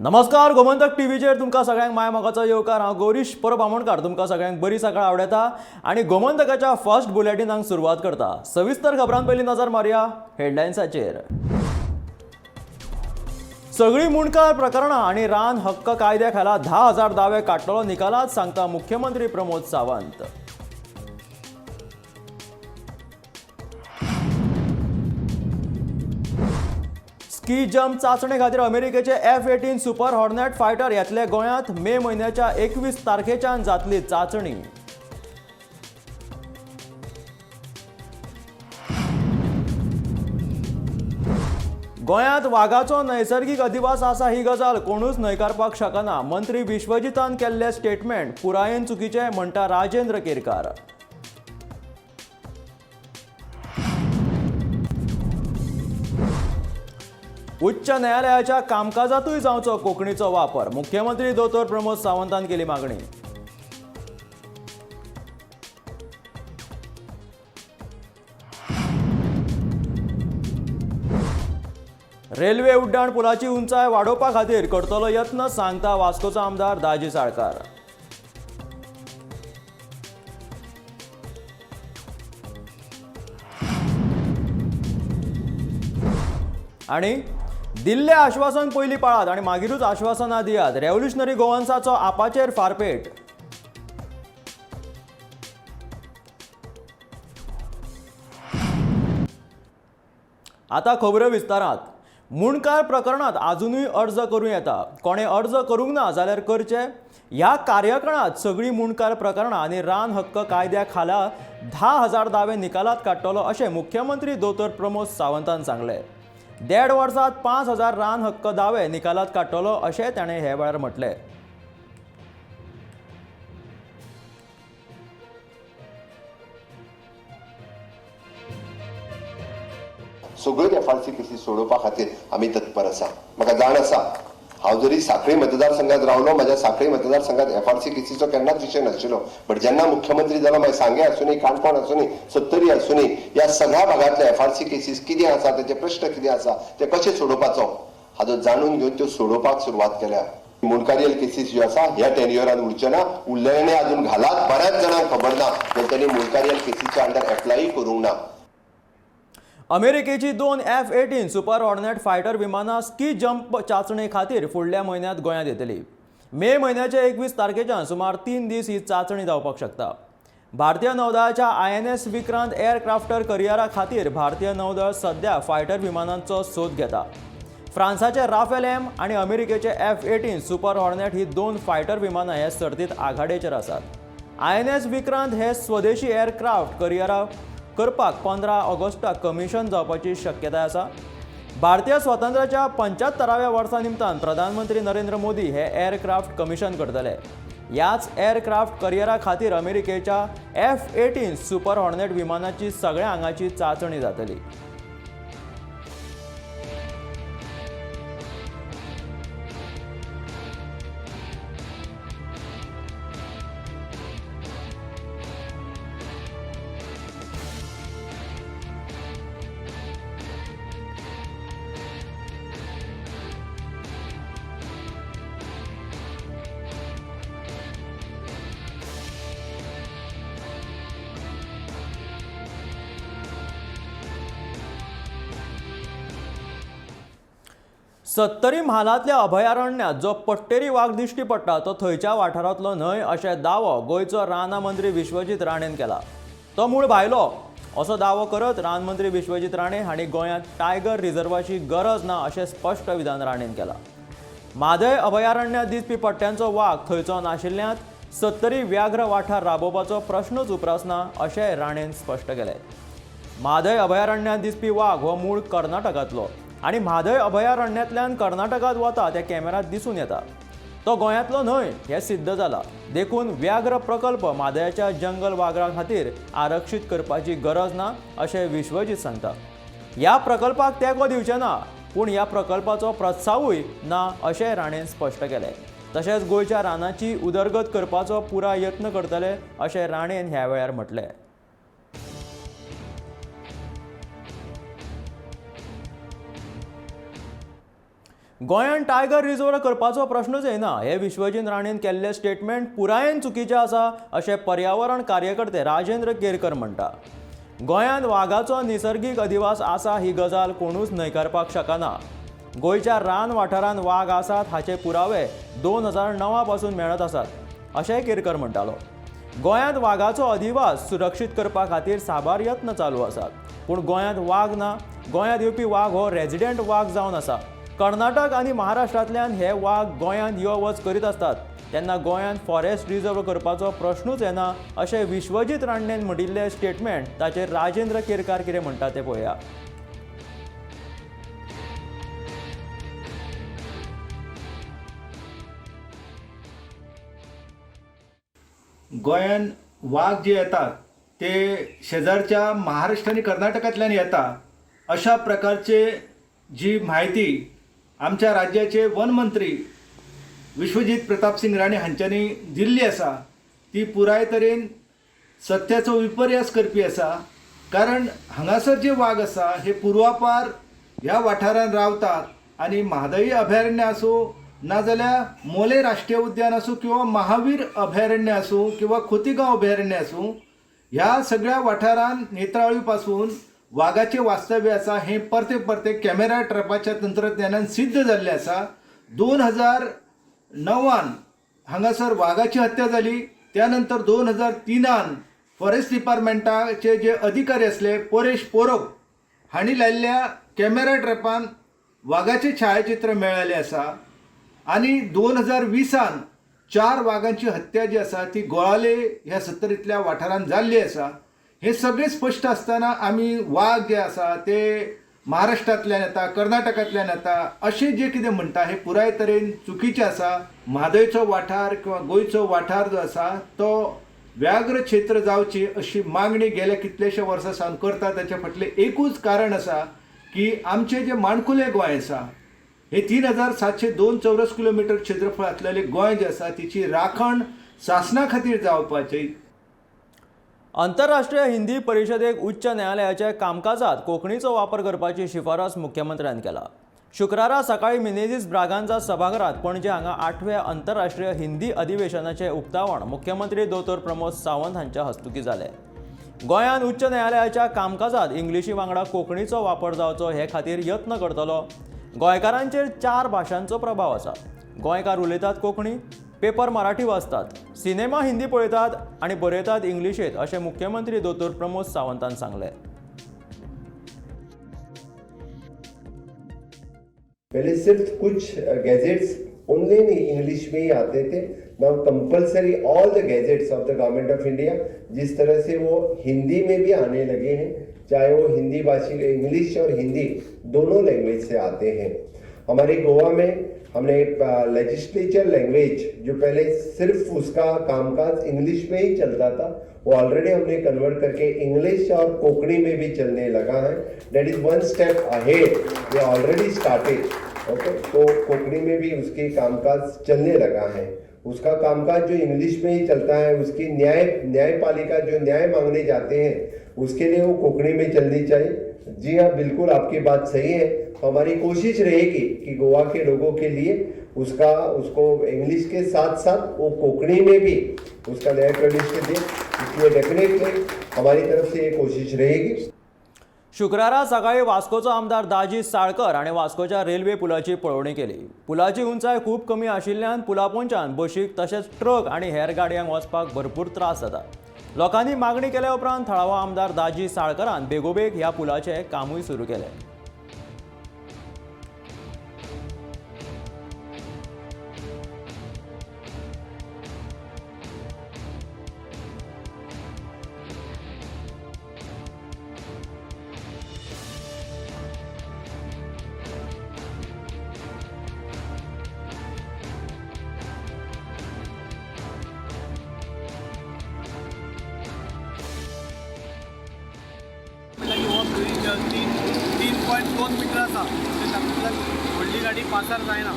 नमस्कार, गोमंतक टीव्हीचेर तुमकां सगळ्यांक माय मोगाचो येवकार। हांव गौरीश परब आमोणकार तुमकां सगळ्यांक बरी सकाळ आवडता आनी गोमंतकाच्या फर्स्ट बुलेटिनाक सुरवात करता। सविस्तर खबरां पयलीं नजर मारया हेडलायन्साचेर। सगळी मुणकार प्रकरणां आनी रान हक्क कायद्या खाला 10,000 दावे काडटलो निकालात, सांगता मुख्यमंत्री प्रमोद सावंत। स्की जम्प चाचणे खातीर अमेरिकेचे F-18 सुपर हॉर्नेट फायटर येतले गोंयांत। मे म्हयन्याच्या 21 तारखेच्यान जातली चाचणी। गोंयांत वाघाचो नैसर्गिक अधिवास आसा ही गजाल कोणूच न्हयकारपाक शकना। मंत्री विश्वजितान केल्ले स्टेटमेंट पुरायेन चुकीचे, म्हणटा राजेंद्र केरकार। उच्च न्यायालयाच्या कामकाजातूय जावचो कोंकणीचो वापर, मुख्यमंत्री दोतोर प्रमोद सावंतान केली मागणी। रेल्वे उड्डाण पुलाची उंचाय वाडोवपा खातीर करतलो यत्न, सांगता वास्कोचो आमदार दाजी साळकार। आनी दिल्ले आश्वासन पयलीं पाळात आनी मागीरूच आश्वासनां दियात, रेव्होल्युशनरी गोवन्साचो आपाचेर फारपेट। आतां खबरो विस्तारांत। मुणकार प्रकरणांत आजुनूय अर्ज करूं येता। कोणे अर्ज करूंक ना जाल्यार करचे। ह्या कार्यकाळांत सगळीं मुणकार प्रकरणां आनी रान हक्क कायद्या खाला 10,000 दावे निकालात काडटलो अशें मुख्यमंत्री दोतोर प्रमोद सावंतान सांगलें। 1.5 वर्सांत 5,000 रान हक्क दावे निकालात काडटलो अशें ताणें हे वेळार म्हटलें। सगळ्यो FRC केसीस सोडोवपा खातीर आमी तत्पर आसा। म्हाका जाण आसा, हांव जरी सांखळी मतदारसंघात रावलो, म्हाज्या सांखळी मतदारसंघात FRC केसीचो केन्नाच विशय नाशिल्लो, बट जेन्ना मुख्यमंत्री जालो, मागीर सांगे आसूनी, काणकोण आसूनी, सत्तरी आसूनी, ह्या सगळ्या भागांतले FRC केसीस कितें आसा, तेचे प्रश्न कितें आसा, ते कशे सोडोवपाचो हाचो जाणून घेवन त्यो सोडोवपाक सुरवात केल्या। मुणकारीयल केसीस ज्यो आसा ह्या टेन्युअरान उरच्यो ना, उरलेले अजून घालात, बऱ्याच जाणांक खबर ना, तेंच्यांनी मुणकारीयल केसीच्या अंडर एप्लाय करूंक ना। अमेरिकेची 2 F-18 सुपर हॉर्नेट फायटर विमानां स्की जम्प चाचणे खातीर फुडल्या म्हयन्यांत गोंयांत येतली। मे म्हयन्याच्या 21 तारखेच्यान सुमार 3 दीस ही चाचणी जावपाक शकता। भारतीय नौदळाच्या INS विक्रांत एअरक्राफ्टर करियरा खातीर भारतीय नौदळ सध्या फायटर विमानांचो सोद घेता। फ्रांसाचे राफेल M आनी अमेरिकेचे F-18 सुपर हॉर्नेट ही 2 फायटर विमानां हे सर्तींत आघाडेचेर आसात। INS विक्रांत हे स्वदेशी एअरक्राफ्ट करियरा करपाक 15 ऑगस्टाक कमिशन जावपाची शक्यताय आसा। भारतीय स्वातंत्र्याच्या 75व्या वर्सा निमतान प्रधानमंत्री नरेंद्र मोदी हे एअरक्राफ्ट कमिशन करतले। ह्याच एअरक्राफ्ट करियरा खातीर अमेरिकेच्या F-18 सुपर हॉर्नेट विमानाची सगळ्या आंगाची चाचणी जातली। सत्तरी म्हालांतल्या अभयारण्यात जो पट्टेरी वाघ दिश्टी पडटा तो थंयच्या वाठारांतलो न्हय अशें दावो गोंयचो राना मंत्री विश्वजीत राणेन केला। तो मूळ भायलो असो दावो करत रान मंत्री विश्वजीत राणे हांणी गोंयांत टायगर रिझर्वाची गरज ना अशें स्पश्ट विधान राणेन केलां। म्हादय अभयारण्यांत दिसपी पट्ट्यांचो वाघ थंयचो नाशिल्ल्यांत सत्तरी व्याघ्र वाठार राबोवपाचो प्रश्नच उप्रासना अशेंय राणेन स्पश्ट केलें। म्हादय अभयारण्यांत दिसपी वाघ हो मूळ कर्नाटकांतलो आनी म्हादय अभयारण्यांतल्यान कर्नाटकांत वता त्या कॅमेरात दिसून येता। तो गोंयांतलो न्हय हें सिद्ध जालां। देखून व्याघ्र प्रकल्प म्हादयाच्या जंगल वाघरां खातीर आरक्षीत करपाची गरज ना अशें विश्वजीत सांगता। ह्या प्रकल्पाक तेंको दिवचे ना, पूण ह्या प्रकल्पाचो प्रस्तावूय ना अशें राणेन स्पश्ट केलें। तशेंच गोंयच्या रानाची उदरगत करपाचो पुराय यत्न करतले अशें राणेन ह्या वेळार म्हटलें। गोंयान टायगर रिजर्व करपाचो प्रश्नच येना हे विश्वजीत राणेन केल्ले स्टेटमेंट पुरायेन चुकीचें आसा अशें पर्यावरण कार्यकर्ते राजेंद्र केरकर म्हणटा. गोंयान वाघाचो निसर्गीक अधिवास आसा ही गजाल कोणूच न्हयकारपाक शकना. गोंयच्या रान वाठारांत वाघ आसात हाचे पुरावे 2009 पासून मेळत आसात अशेंय केरकर म्हणटालो. गोंयांत वाघाचो अधिवास सुरक्षीत करपा खातीर साबार यत्न चालू आसात. पूण गोंयांत वाघ ना. गोंयांत येवपी वाघ हो रेजिडेंट वाघ जावन आसा. कर्नाटक आनी महाराष्ट्रांतल्यान हे वाघ गोंयांत यो वच करीत असतात. तेन्ना गोंयांत फॉरेस्ट रिजर्व करपाचो प्रश्नूच येना अशें विश्वजीत राणेन म्हणिल्लें स्टेटमेंट. ताचेर राजेंद्र केरकार कितें म्हणटा तें पळोवया. गोंयान वाघ जे येतात ते शेजारच्या महाराष्ट्र आणि कर्नाटकांतल्यान येता अशा प्रकारचे जी माहिती आमच्या राज्याचे वन मंत्री विश्वजीत प्रताप सिंग राणे हांच्यांनी दिल्ली आसा ती पुराय तरेन सत्याचो विपर्यास करपी आसा. कारण हांगासर जे वाघ आसा हे पूर्वापार ह्या वाठारांत रावतात आनी म्हादई अभयारण्य आसूं नाजाल्यार मोले राष्ट्रीय उद्यान आसूं किंवा महावीर अभयारण्य आसूं किंवा खोतीगांव अभयारण्य आसूं ह्या सगळ्या वाठारांत नेत्रावळी पासून वाघाचे वास्तव्य आसा हे परते परते कॅमेरा ट्रॅपाच्या तंत्रज्ञानान सिद्ध जाल्लें आसा. 2009 हांगासर वाघाची हत्या जाली. त्यानंतर 2003 फॉरेस्ट डिपार्टमेंटाचे जे अधिकारी असले परेश पोरब हांणी लायिल्ल्या कॅमेरा ट्रॅपान वाघाचे छायाचित्र मेळ्ळेले आसा. आणि 2020 4 वाघांची हत्या जी आसा ती गोळाले ह्या सत्तरींतल्या वाठारांत जाल्ली आसा. हे सगळे स्पश्ट आसतना आमी वाघ जे आसा ते महाराष्ट्रांतल्यान येता कर्नाटकांतल्यान येता अशें जे कितें म्हणटा हे पुराय तरेन चुकीचें आसा. म्हादयचो वाठार किंवा गोंयचो वाठार जो आसा तो व्याघ्र क्षेत्र जावची अशी मागणी गेल्या कितलेशे वर्सां सावन करता. ताचे फाटलें एकूच कारण आसा की आमचें जें माणकुलें गोंय आसा हे 3702 चौरस किलोमीटर क्षेत्रफळ असलेलें गोंय जें आसा तिची राखण शासना खातीर जावपाची. आंतरराष्ट्रीय हिंदी परिशदेक उच्च न्यायालयाच्या कामकाजात कोंकणीचो वापर करपाची शिफारस मुख्यमंत्र्यान केला. शुक्रारा सकाळी मिनेझीस ब्रागांजा सभाघरात पणजे हांगा 8वें आंतरराष्ट्रीय हिंदी अधिवेशनाचे उक्तावण मुख्यमंत्री दोतोर प्रमोद सावंत हांच्या हस्तुकी जालें. गोंयांत उच्च न्यायालयाच्या कामकाजात इंग्लिशी वांगडा कोंकणीचो वापर जावचो हे खातीर यत्न करतलो. गोंयकारांचेर 4 भाशांचो प्रभाव आसा. गोंयकार उलयतात कोंकणी, पेपर मराठी वाचतात, सिनेमा हिंदी पळयतात आनी बरयतात इंग्लिशींत अशें मुख्यमंत्री दोतोर प्रमोद सावंतान सांगलें. पहले सिर्फ कुछ गैजेट्स ओनली इंग्लिश में ही आते थे. Now compulsory all the gadgets of the government of India जिस तरह से वो हिंदी में भी आने लगे हैं, चाहे वो हिंदी भाषी इंग्लिश और हिंदी दोनों लैंग्वेज से आते हैं. हमारे गोवा में हमने लेजिस्लेचर लैंग्वेज जो पहले सिर्फ उसका कामकाज इंग्लिश में ही चलता था वो ऑलरेडी हमने कन्वर्ट करके इंग्लिश और कोंकणी में भी चलने लगा है. That is one step ahead. We already started. Okay, तो कोंकणी में भी उसके कामकाज चलने लगा है. उसका कामकाज जो इंग्लिश में ही चलता है उसकी न्यायपालिका जो न्याय मांगने जाते हैं उसके लिए वो कोंकणी में चलनी चाहिए. जी हाँ, बिल्कुल आपकी बात सही है. हमारी कोशिश रहेगी कि गोवा के लोगों के लिए उसको इंग्लिश के साथ साथ वो कोंकणी में भी उसका न्याय प्रविष्ट दे. इसलिए डेफिनेटली हमारी तरफ से ये कोशिश रहेगी. शुक्रारा सकाळी वास्कोचो आमदार दाजी साळकर हाणें वास्कोच्या रेल्वे पुलाची पळोवणी केली. पुलाची उंचाय खूब कमी आशिल्ल्यान पुला पोंच्यान बशीक तशेंच ट्रक आनी हेर गाडयांक वचपाक भरपूर त्रास जाता. लोकांनी मागणी केल्या उपरांत थळावा आमदार दाजी साळकरान बेगोबेग ह्या पुलाचें कामूय सुरू केलें. तीन 3.2 मीटर आसा तातूंतल्यान व्हडली गाडी पासार जायना.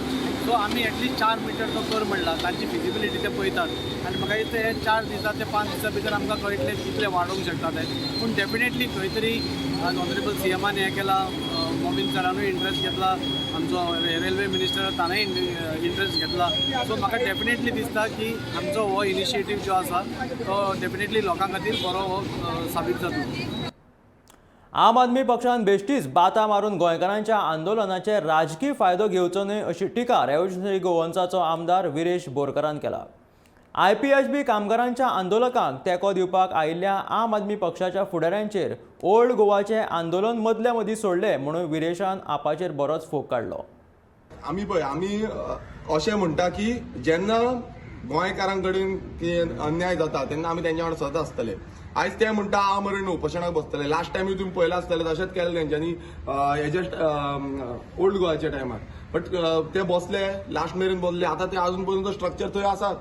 सो आमी एटलीस्ट 4 मीटर तो कर म्हणला. तांची फिजिबिलिटी ते पळयतात आनी म्हाका दिसता हे 4 दिसा ते 5 दिसां भितर आमकां कळटलें कितले वाडोवंक शकता ते. पूण डेफिनेटली खंय तरी ऑनरेबल CMान हें केलां, मोमीन सरानूय इंट्रस्ट घेतला आमचो रेल्वे मिनिस्टर ताणेंय इंट्रस्ट घेतला. सो म्हाका डेफिनेटली दिसता की आमचो हो इनिशिएटीव जो आसा तो डेफिनेटली लोकां खातीर बरो हो साबीत जातलो. आम आदमी पक्षान बेश्टीच बाता मारून गोंयकारांच्या आंदोलनाचे राजकीय फायदो घेवचो न्हय अशी टिका रेव्होल्युशनरी गोवन्साचो आमदार विरेश बोरकारान केला. IPHB कामगारांच्या आंदोलकांक तेंको दिवपाक आयिल्ल्या आम आदमी पक्षाच्या फुडाऱ्यांचेर ओल्ड गोवाचें आंदोलन मदल्या मदीं सोडलें म्हणून विरेशान आपाचेर बरोच फोग काडलो. आमी अशें म्हणटा की जेन्ना गोंयकारां कडेन अन्याय जाता तेन्ना आमी तेंच्या वांगडा सदां आसतले. आयज ते म्हणटा हांव मरण उपोशणाक बसतले. लास्ट टायम तुमी पळयला आसतलें तशेंच केलें तेंच्यांनी हेजे ओल्ड गोवाच्या टायमार. बट ते बसले लास्ट मेरेन बसले. आतां ते अजून पर्यंत स्ट्रक्चर थंय आसात.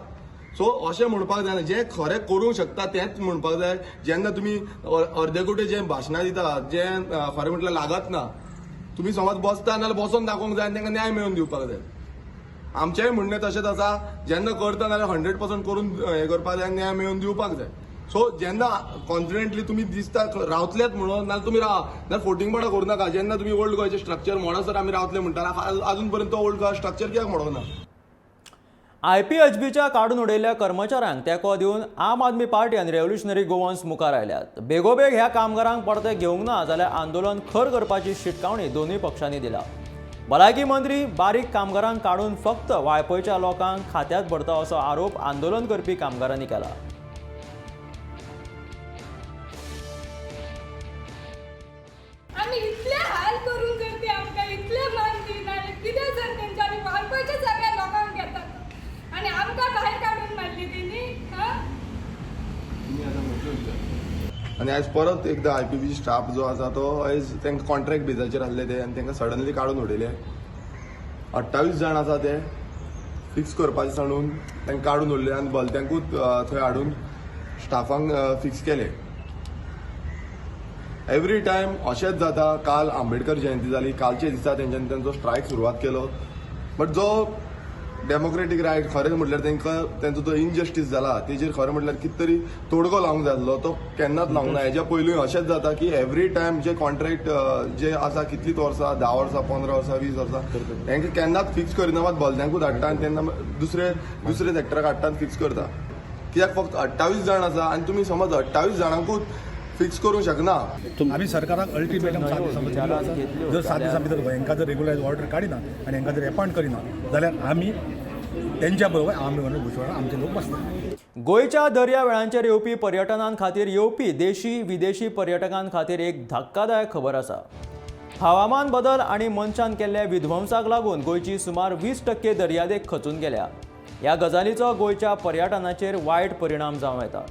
सो अशें म्हणपाक जायना. जे खरें करूंक शकता तेंच म्हणपाक जाय. जेन्ना तुमी अर्देकुटे जे भाशणां दितात जे खरें म्हटल्यार लागत ना, तुमी समज बसता नाल्यार बसोन दाखोवंक जाय आनी तांकां न्याय मेळोवन दिवपाक जाय. आमचेंय म्हणणें तशेंच आसा. जेन्ना करता नाल्यार 100% करून हें करपाक जाय, न्याय मेळोवन दिवपाक जाय. सो जेन्ना कॉन्फिडेंटली तुमी दिसता रावतलेच म्हणून नाल्यार तुमी रावा, नाल्यार फोटिंगपणां करूं नाका. जेन्ना तुमी ओल्ड गोवाचें स्ट्रक्चर म्हणसर आमी रावतले म्हणटा अजून पर्यंत ओल्ड गोवा स्ट्रक्चर कित्याक म्हणना. IPHBच्या काडून उडयल्ल्या कर्मचाऱ्यांक तेंको दिवन आम आदमी पार्टी आनी रेव्होल्युशनरी गोवन्स मुखार आयल्यात. बेगोबेग ह्या कामगारांक परते घेवंक ना जाल्यार आंदोलन खर करपाची शिटकावणी दोनूय पक्षांनी दिला. भलायकी मंत्री बारीक कामगारांक काडून फक्त वाळपयच्या लोकांक खात्यांत भरता असो आरोप आंदोलन करपी कामगारांनी केला. आम्ही इतले हाल करून जर ते आमकां इतले मान दिना कितें जर तेंच्यांनी वाळपयच्या सगळ्या लोकांक घेतात आनी आमकां भायर काडून मारली तेणी. आनी आयज परत एकदां IPB स्टाफ जो आसा तो आयज तांकां कॉन्ट्रॅक्ट बेजाचेर आहले ते आनी तांकां सडनली काडून उडयले. 28 जाण आसा ते फिक्स करपाचें सांडून तांकां काडून उडले आनी भलत्यांकूच थंय हाडून स्टाफांक फिक्स केले. एवरी टायम अशेंच जाता. काल आंबेडकर जयंती जाली. कालच्या दिसा तेंच्यांनी तांचो स्ट्रायक सुरवात केलो. बट जो डेमोक्रेटीक रायट खरें म्हटल्यार तांकां तेंचो जो इनजस्टीस जाला तेजेर खरें म्हटल्यार कितें तरी तोडगो लावंक जाय आसलो. तो केन्नाच लावंक ना. हेज्या पयलूय अशेंच जाता की एवरी टायम जे कॉन्ट्रॅक्ट जे आसा कितलींच वर्सां 10 वर्सां 15 वर्सां 20 वर्सां तांकां केन्नाच फिक्स करिना. मात भलत्यांकूच हाडटा आनी तेन्ना दुसरे सॅक्टराक हाडटा आनी फिक्स करता. कित्याक फक्त 28 जाण आसा आनी तुमी समज 28 जाणांकूच फिक्स करूंक शकना. आम्ही सरकाराक अल्टिमेटम 7 दिसां भितर जर 7 दिसां भितर हांकां जर रेग्युलरायज ऑर्डर काडिना आनी हांकां जर अपॉयंट करिना जाल्यार आमी तेंच्या बरोबर आमी भुजबळान आमचे लोक बसतात. गोंयच्या दर्यावेळांचेर येवपी पर्यटनां खातीर येवपी देशी विदेशी पर्यटकां खातीर एक धक्कादायक खबर आसा. हवामान बदल आनी मनशान केल्ल्या विध्वंसाक लागून गोंयची सुमार 20% दर्यादेग खचून गेल्या. ह्या गजालीचो गोंयच्या पर्यटनाचेर वायट परिणाम जावं येता.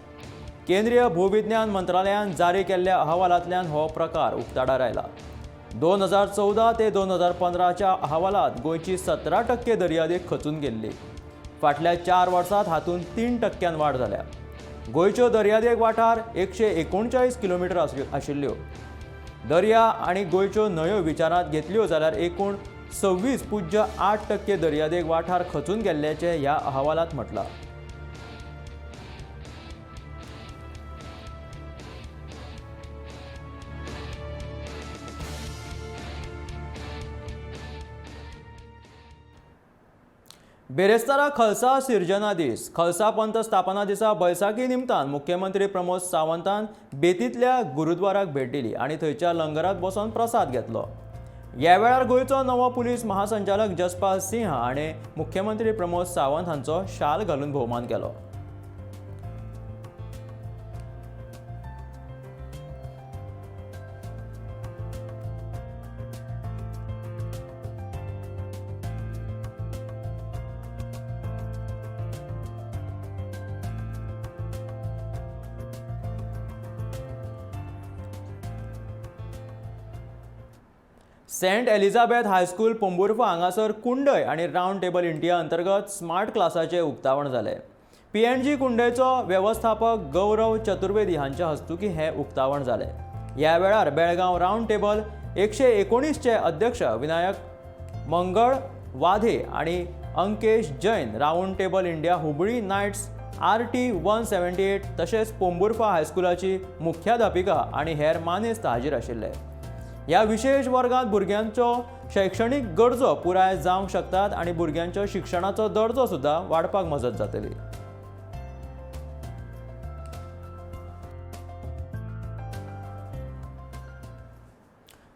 केंद्रीय भूविज्ञान मंत्रालयान जारी केल्ल्या अहवालांतल्यान हो प्रकार उक्ताडार आयला. 2014 ते 2015च्या अहवालांत गोंयची 17% दर्यादेग खचून गेल्ली. फाटल्या 4 वर्सांत हातूंत 3% वाड जाल्या. गोंयच्यो दर्यादेग वाठार 139 किलोमीटर आशिल्ल्यो. दर्या आनी गोंयच्यो न्हंयो विचारांत घेतल्यो जाल्यार एकूण 26.8% दर्यादेग वाठार खचून गेल्ल्याचें ह्या अहवालांत म्हटलां. बेरेस्तारा खलसा सिर्जना दीस. खलसा पंथ स्थापना दिसा बैसाकी निमतान मुख्यमंत्री प्रमोद सावंतान बेतींतल्या गुरुद्वाराक भेट दिली आनी थंयच्या लंगरात बसून प्रसाद घेतलो. ह्या वेळार गोंयचो नवो पुलीस महासंचालक जसपाल सिंह हाणें मुख्यमंत्री प्रमोद सावंत हांचो शाल घालून भोवमान केलो. सेंट एलिझाबेथ हायस्कूल पोंबुर्फा हांगासर कुंडय आनी रावंड टेबल इंडिया अंतर्गत स्मार्ट क्लासाचें उक्तावण जालें. PNG कुंडयचो वेवस्थापक गौरव चतुर्वेदी हांच्या हस्तुकीं हें उक्तावण जालें. ह्या वेळार बेळगांव रावंड टेबल 119चे अध्यक्ष विनायक मंगळ वाधे आनी Ankesh Jain, round table India Hubballi knights RT 178 तशेंच पोंबुर्फा हायस्कुलाची मुख्याध्यापिका आनी हेर मानेस्त हाजीर आशिल्ले. ह्या विशेष वर्गांत भुरग्यांच्यो शैक्षणीक गरजो पुराय जावंक शकतात आनी भुरग्यांच्या शिक्षणाचो दर्जो सुद्दां वाडपाक मजत जातली.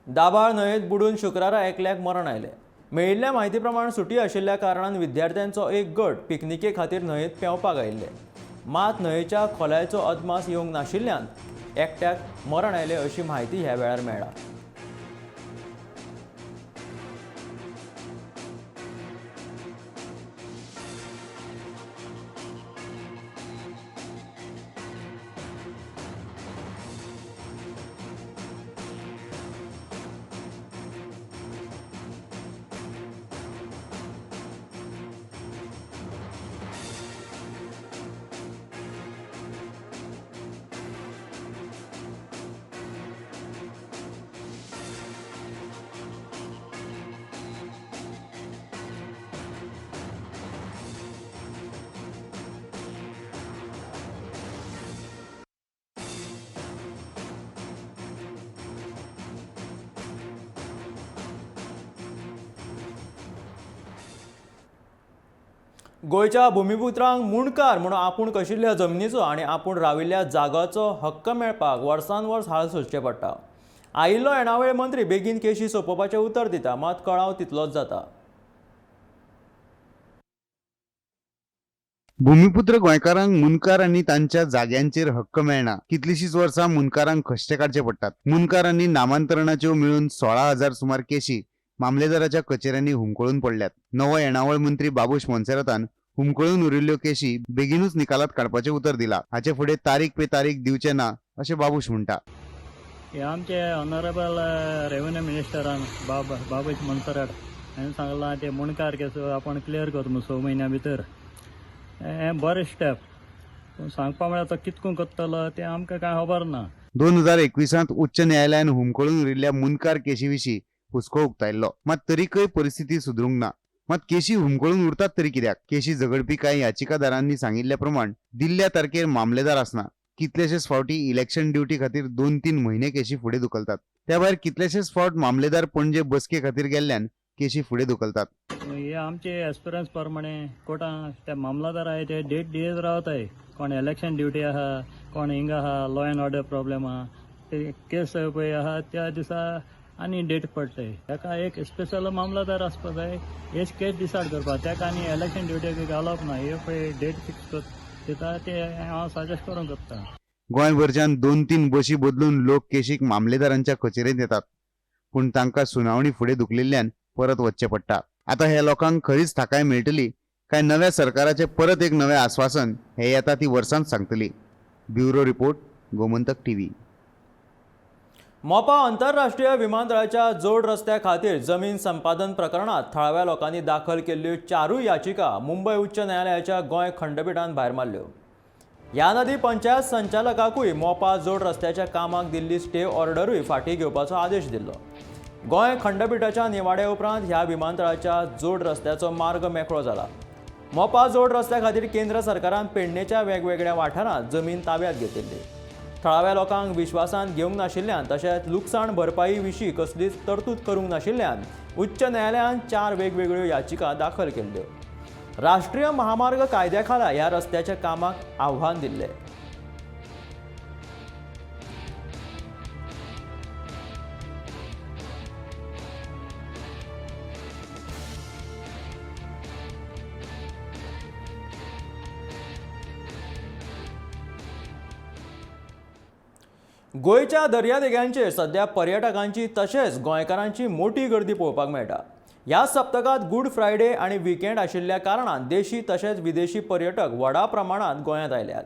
दाबाळ न्हंयेत बुडून शुक्रारा एकल्याक मरण आयलें. मेळिल्ल्या म्हायती प्रमाण सुटी आशिल्ल्या कारणान विद्यार्थ्यांचो एक गट पिकनिके खातीर न्हंयेत पेंवपाक आयिल्ले. मात न्हंयेच्या खोलायचो अदमास येवंक नाशिल्ल्यान एकट्याक मरण आयलें अशी म्हायती ह्या वेळार मेळ्ळा. गोंयच्या भुमिपुत्रांक मुणकार म्हणून आपूण कशिल्ल्या जमनीचो आनी आपूण राविल्ल्या जागाचो हक्क मेळपाक वर्सान वर्स हाल सोंसचें पडटा. आयिल्लो येणावळ मंत्री बेगीन केशी सोंपोवपाचें उतर दिता, मात कळाव तितलोच जाता. भूमिपुत्र गोंयकारांक मुनकार आनी तांच्या जाग्यांचेर हक्क मेळना. कितलीशींच वर्सां मुनकारांक कश्ट काडचे पडटात. मुनकार आनी नामांतरणाच्यो मेळून 16,000 सुमार केशी मामलेदाराच्या कचेऱ्यांनी हुमकळून पडल्यात. नवो येणावळ मंत्री बाबूश मोन्सेरातान हुमकळून उरिल्ल्यो केशी बेगीनूच निकालात काडपाचें उतर दिलां. हाचे फुडें तारीख पे तारीख दिवचे ना अशें बाबूश म्हणटा. हे आमचे ऑनरेबल रेव्हेन्यू मिनिस्टरान बाबूश मोन्सेरात हांवें सांगलां ते मुणकार केस आपण क्लियर कर म्हणून 6 म्हयन्या भितर. हें बरें स्टेप, पूण सांगपा म्हळ्यार तो कितको करतलो तें आमकां कांय खबर ना. 2021 उच्च न्यायालयान हुमकळून उरिल्ल्या मुनकार केशी विशीं हुस्को उक्तायल्लो, मात तरीकय परिस्थिती सुदरूंक ना. मात केशी हुमकळून उरतात तरी कित्याक? केशी झगडपी कांय याचिकादारांनी सांगिल्ल्या प्रमाण दिल्ल्या तारखेर मामलेदार आसना. कितलेशेच फावटी इलेक्शन ड्युटी खातीर 2-3 म्हयने केशी फुडें धुकलतात. त्या भायर कितलेशेच फावट मामलेदार पणजे बसके खातीर गेल्ल्यान केशी फुडें धुकलतात. हे आमचे एक्सपिरियन्स प्रमाणे कोर्टां ते मामलादार आहाय ते डेट डेज रावताय. कोण इलेक्शन ड्युटी आहा, कोण हिंगा आहा, लॉ एंड ऑर्डर प्रॉब्लेम आहा, ते केस पळय आहा त्या दिसा आनी डेट पडटाय. ताका एक स्पेशल मामलादार आसपा जाय हेच केस डिसायड करपाक. ताका आनी इलेक्शन ड्युटीक घालप ना. हे पळय डेट फिक्स कर दिता ते हांव सजेस्ट करूंक सोदतां. गोंयभरच्यान 2-3 बशी बदलून लोक केशीक मामलेदारांच्या कचेरेंत येतात, पूण तांकां सुनावणी फुडें धुकलिल्ल्यान परत वचचें पडटा. आतां ह्या लोकांक खरीच थाकाय मेळटली काय नव्या सरकाराचें परत एक नवें आश्वासन हे येता ती वर्सांत सांगतली. Bureau report, Gomantak TV. Mopa आंतरराष्ट्रीय विमानतळाच्या जोड रस्त्या खातीर जमीन संपादन प्रकरणात थळाव्या लोकांनी दाखल केल्ल्यो 4 याचिका मुंबय उच्च न्यायालयाच्या गोंय खंडपीठान भायर मारल्यो. ह्या नदी पंचायत संचालकाकूय मोपा जोड रस्त्याच्या कामाक दिल्ली स्टे ऑर्डरूय फाटीं घेवपाचो आदेश दिल्लो. गोंय खंडपीठाच्या निवाड्या उपरांत ह्या विमानतळाच्या जोड रस्त्याचो मार्ग मेकळो जाला. मोपा जोड रस्त्या खातीर केंद्र सरकारान पेडणेच्या वेगवेगळ्या वाठारांत जमीन ताब्यात घेतिल्ली. थळाव्या लोकांक विश्वासान घेवंक नाशिल्ल्यान तशेंच लुकसाण भरपाई विशीं कसलीच तरतूद करूंक नाशिल्ल्यान उच्च न्यायालयान 4 वेगवेगळ्यो याचिका दाखल केल्ल्यो. राष्ट्रीय महामार्ग कायद्या खाला ह्या रस्त्याच्या कामाक आव्हान दिल्लें. गोंयच्या दर्यादेगांचेर सध्या पर्यटकांची तशेंच गोंयकारांची मोठी गर्दी पळोवपाक मेळटा. ह्या सप्तकात गूड फ्रायडे आनी विकेंड आशिल्ल्या कारणान देशी तशेंच विदेशी पर्यटक व्हडा प्रमाणांत गोंयांत आयल्यात.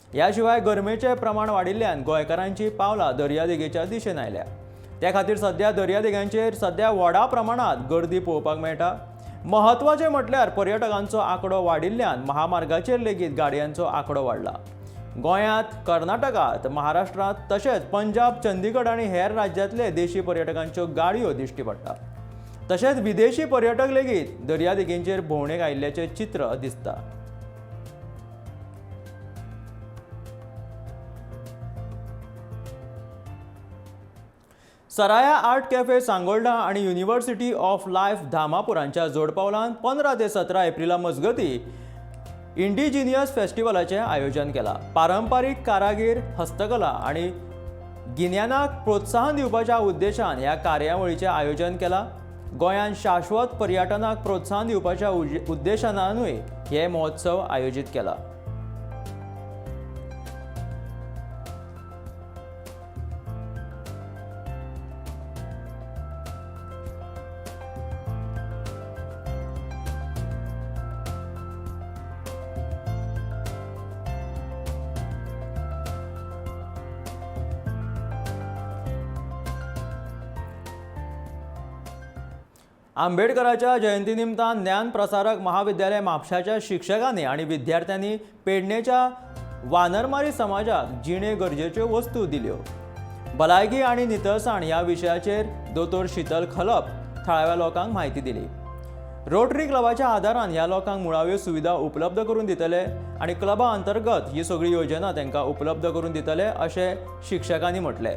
ह्या शिवाय गरमेचें प्रमाण वाडिल्ल्यान गोंयकारांची पावलां दर्यादेगेच्या दिशेन आयल्या. त्या खातीर सध्या दर्यादेगांचेर सध्या व्हडा प्रमाणांत गर्दी पळोवपाक मेळटा. महत्वाचें म्हटल्यार पर्यटकांचो आंकडो वाडिल्ल्यान महामार्गाचेर लेगीत गाडयांचो आंकडो वाडला. गोंयांत, कर्नाटकांत, महाराष्ट्रांत तशेंच पंजाब, चंदीगड आनी हेर राज्यांतले देशी पर्यटकांच्यो गाडयो दिश्टी पडटा. तशेंच विदेशी पर्यटक लेगीत दर्यादेगेंचेर भोंवडेक आयिल्ल्याचें चित्र दिसता. सराया आर्ट कॅफे सांगोळडा आणि युनिव्हर्सिटी ऑफ लायफ धामापुरांच्या जोडपावलान 15 ते 17 एप्रिला मजगती इंडिजिनियस फेस्टिवलाचें आयोजन केलां. पारंपारीक कारागीर, हस्तकला आणि गिन्यानाक प्रोत्साहन दिवपाच्या उद्देशान ह्या कार्यावळीचें आयोजन केलां. गोंयांत शाश्वत पर्यटनाक प्रोत्साहन दिवपाच्या उद्देशानूय हे महोत्सव आयोजीत केला. आंबेडकराच्या जयंती निमतान ज्ञान प्रसारक महाविद्यालय म्हापशाच्या शिक्षकांनी आणि विद्यार्थ्यांनी पेडणेच्या वानरमारी समाजाक जिणे गरजेच्यो वस्तू दिल्यो. भलायकी आणि नितळसाण ह्या विशयाचेर दोतोर शीतल खलप थळाव्या लोकांक म्हायती दिली. रोटरी क्लबाच्या आदारान ह्या लोकांक मुळाव्यो सुविधा उपलब्ध करून दितले आणि क्लबा अंतर्गत ही सगळी योजना तांकां उपलब्ध करून दितले अशें शिक्षकांनी म्हटले.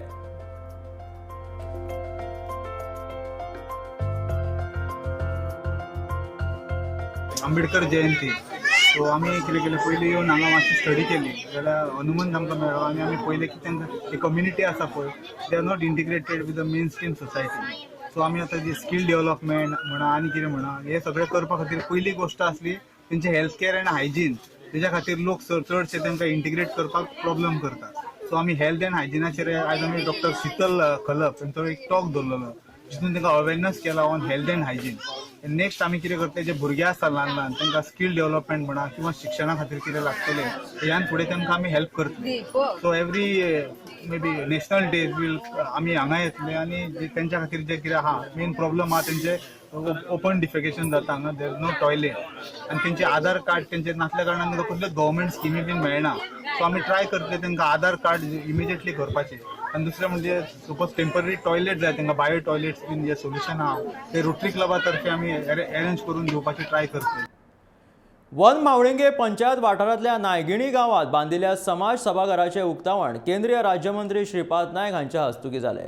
आंबेडकर जयंती सो आमी कितें केलें पयलीं येवन हांगा मातशी स्टडी केली जाल्यार अनुमान आमकां मेळ्ळो आनी आमी पयलें की तांकां कम्युनिटी आसा पळय they are not integrated with the main stream society. So आमी आतां जी स्कील डेव्हलपमेंट म्हणा आनी कितें म्हणा हे सगळें करपा खातीर पयली गोश्ट आसली तेंचे हेल्थ केअर एंड हायजीन. तेज्या खातीर लोक चडशे तांकां इंटिग्रेट करपाक प्रॉब्लम करता. सो आमी हेल्थ एंड हायजिनाचेर आयज आमी डॉक्टर शीतल खलप तांचो एक टॉक दवरलेलो जितून तांकां अवेरनस केला on health end hygiene. Next आमी कितें करता जे भुरगे आसता ल्हान तांकां स्कील डेव्हलपमेंट म्हणा किंवा शिक्षणा खातीर कितें लागतलें ह्यान फुडें तांकां आमी हेल्प करतले. So every may be national day will आमी हांगा येतले आनी तेंच्या खातीर जे कितें आहा मेन प्रॉब्लम आहा तेंचे ओपन डिफेकेशन जाता हांगा देर इज नो टॉयलेट आनी तेंचे आधार कार्ड तेंचे नासल्या कारणान तांकां कसल्यो गव्हर्मेंट स्किमी बीन मेळना. सो आमी ट्राय करतले तांकां आधार कार्ड इमिजिएटली करपाचें. आनी दुसरें म्हणजे सपोज टेम्पररी टॉयलेट जाय तांकां बायो टॉयलेट्स बीन जे सोल्युशन आहा ते रोटरी क्लबा तर्फे आमी अरेंज करून दिवपाची ट्राय करतले. वन मावळिंगे पंचायत वाठारांतल्या नायगिणी गांवांत बांदिल्ल्या समाज सभाघराचें उक्तावण केंद्रीय राज्यमंत्री श्रीपाद नायक हांच्या हस्तुकी जालें.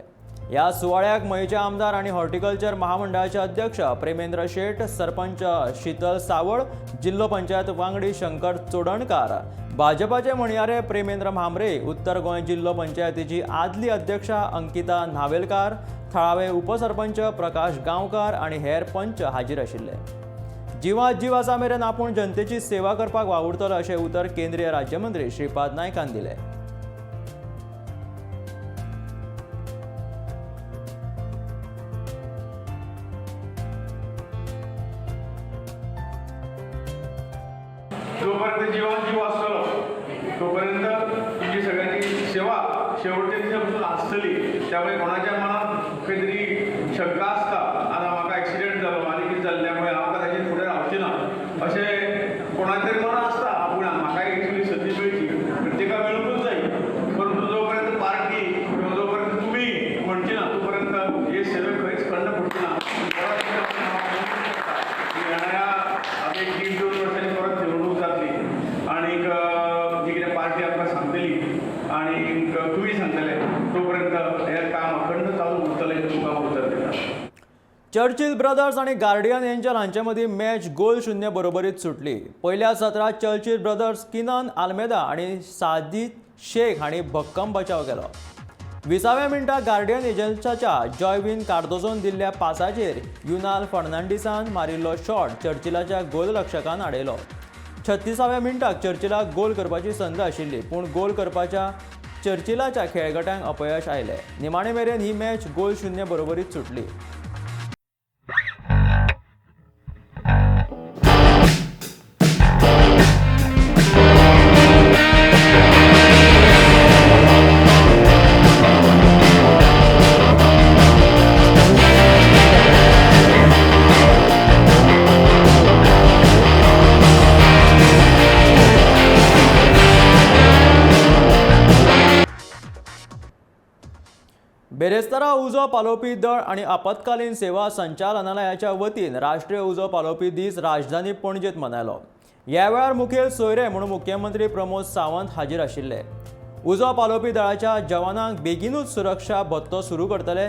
ह्या सुवाळ्याक मयेचे आमदार आणि हॉर्टिकल्चर महामंडळाचे अध्यक्ष प्रेमेंद्र शेट, सरपंच शीतल सावळ, जिल्लो पंचायत वांगडी शंकर चोडणकार, भाजपाचे म्हणयारे प्रेमेंद्र म्हांबरे, उत्तर गोंय जिल्लो पंचायतीची आदली अध्यक्षा अंकिता न्हावेलकार, थळावे उपसरपंच प्रकाश गांवकार आणि हेर पंच हाजीर आशिल्ले. जिवात जीव आसा मेरेन आपूण जनतेची सेवा करपाक वावुरतलो अशें उतर केंद्रीय राज्यमंत्री श्रीपाद नायकान दिलें. जोपर्यंत जीवात जीव असतो तोपर्यंत तुमची सगळ्यांची सेवा शेवटच्या दिवसापासून आसतली. त्यामुळे कोणाच्या मनात खंय तरी शंका आसता आतां म्हाका एक्सिडेंट जालो आनी कितें जालें त्यामुळे हांव ताचेर फुडें रावचें ना अशें कोणाचें तरी मनां आसता. पूण म्हाका एक्चुअली संदी मेळची प्रत्येकाक मेळूंकच जाय. परंतु जोपर्यंत पार्टी किंवा जोपर्यंत तुमी म्हणची ना तोपर्यंत हे सेवेक खंयच खंड पडची ना. येणाऱ्या आता एक 1-2 वर्सांनी परत निवडणूक जातली आणि जी कितें पार्टी आमकां सांगतली आणि तुमी सांगतले तोपर्यंत हें काम अखंड चालू उरतलें हें तुमकां उतर दिता. चर्चिल ब्रदर्स आणि गार्डियन एंजल हांचे मदीं मॅच गोल 0 बरोबरीत सुटली. पयल्या सत्रात चर्चिल ब्रदर्स किनान आल्मेदा आणि सादिक शेख हांणी भक्कम बचाव केलो. 20व्या मिनटाक गार्डियन एंजल्साच्या जॉयविन कार्दोझोन दिल्ल्या पासाचेर युनाल फर्नांडिसान मारिल्लो शॉट चर्चिलाच्या गोलरक्षकान आडयलो. 36व्या मिनटाक चर्चिलाक गोल करपाची संद आशिल्ली पूण गोल करपाच्या चर्चिलाच्या खेळगड्यांक अपयश आयलें. निमाणे मेरेन ही मॅच गोल 0 बरोबरीत सुटली. बेरेस्तारा उजो पालोवपी दळ आणि आपत्कालीन सेवा संचालनालयाच्या वतीन राष्ट्रीय उजो पालोवपी दीस राजधानी पणजेत मनयलो. ह्या वेळार मुखेल सोयरे म्हणून मुख्यमंत्री प्रमोद सावंत हाजीर आशिल्ले. उजो पालोवपी दळाच्या जवानांक बेगीनूच सुरक्षा भत्तो सुरू करतले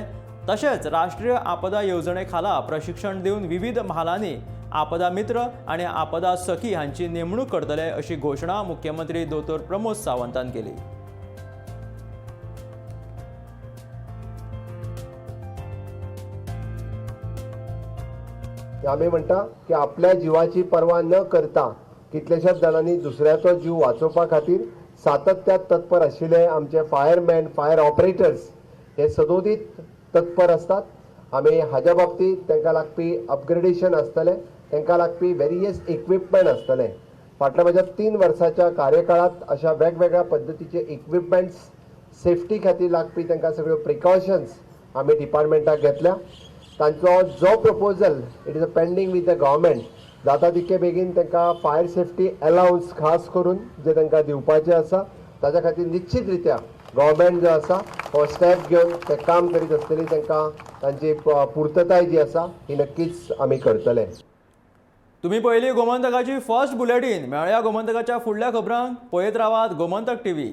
तशेंच राष्ट्रीय आपदा येवजणे खाला प्रशिक्षण दिवन विविध म्हालांनी आपदा मित्र आणि आपदा सखी हांची नेमणूक करतले अशी घोषणा मुख्यमंत्री दोतोर प्रमोद सावंतान केली. आम्ही म्हणटा की आपल्या जिवाची पर्वा न करता कितल्याशाच जाणांनी दुसऱ्याचो जीव वाचोवपा खातीर सातत्यात तत्पर आशिल्ले आमचे फायरमॅन फायर ऑपरेटर्स हे सदोदीत तत्पर असतात. आमी हाज्या बाबतींत तांकां लागपी अपग्रेडेशन आसतलें, तांकां लागपी वेरियस इक्विपमेंट आसतलें. फाटल्या म्हज्या 3 वर्साच्या कार्यकाळांत अशा वेगवेगळ्या पद्दतीचे इक्विपमेंट्स सेफ्टी खातीर लागपी तांकां सगळ्यो प्रिकॉशन्स आमी डिपार्टमेंटाक घेतल्या. तांचो जो proposal it is a pending with the government जाता तितके बेगीन तांकां फायर सेफ्टी अलाउन्स खास करून जे तांकां दिवपाचे आसा ताच्या खातीर निश्चित रित्या गव्हर्मेंट जो आसा हो स्टेप घेवन ते काम करीत आसतली तांकां तांची पुर्तताय जी आसा ही नक्कीच आमी करतले. तुम्ही पहिली गोमंतकाची फर्स्ट बुलेटिन मेळ्या गोमंतकाच्या फुडल्या खबरांक पळयत रावात गोमंतक TV.